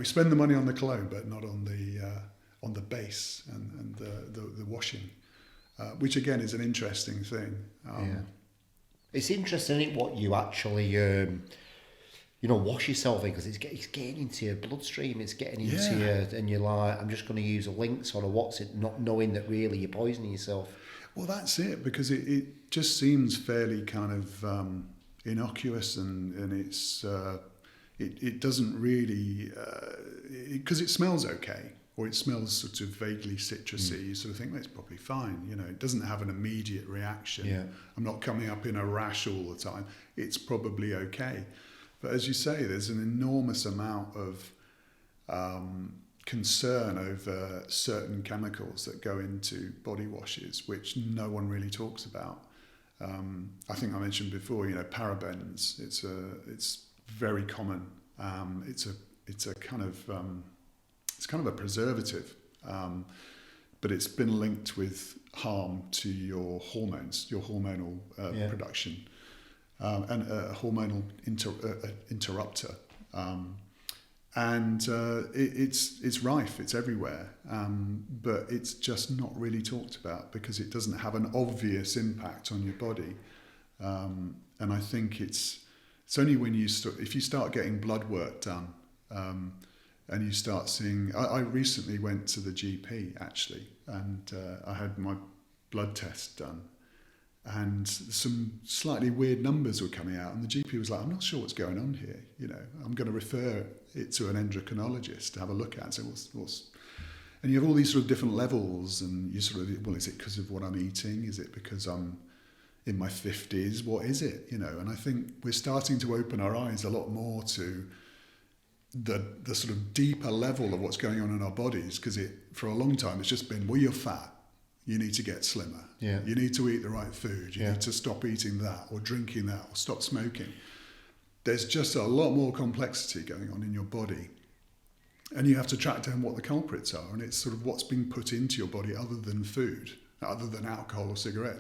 We spend the money on the cologne, but not on the base and the washing, which again is an interesting thing. It's interesting, isn't it, what you actually wash yourself in, because it's getting into your bloodstream, it's getting into you, and you're like, I'm just going to use a Lynx or a what's it, not knowing that really you're poisoning yourself. Well, that's it, because it just seems fairly kind of innocuous, and it's it doesn't really, because it smells okay, or it smells sort of vaguely citrusy. You sort of think, well, it's probably fine. It doesn't have an immediate reaction. Yeah. I'm not coming up in a rash all the time. It's probably okay. But as you say, there's an enormous amount of concern over certain chemicals that go into body washes, which no one really talks about. I think I mentioned before, parabens. It's very common. It's a kind of a preservative, but it's been linked with harm to your hormones, your hormonal production, and a hormonal interrupter. And it's rife, it's everywhere, but it's just not really talked about because it doesn't have an obvious impact on your body. And I think it's only when if you start getting blood work done, and you start seeing. I recently went to the GP actually, and I had my blood test done, and some slightly weird numbers were coming out, and the GP was like, I'm not sure what's going on here. I'm going to refer it to an endocrinologist to have a look at and say, what's and you have all these sort of different levels, and you sort of, well, is it because of what I'm eating? Is it because I'm in my 50s? What is it? And I think we're starting to open our eyes a lot more to the sort of deeper level of what's going on in our bodies, because for a long time it's just been, well, you're fat, you need to get slimmer, you need to eat the right food, you need to stop eating that or drinking that or stop smoking. There's just a lot more complexity going on in your body, and you have to track down what the culprits are, and it's sort of what's being put into your body other than food, other than alcohol or cigarettes.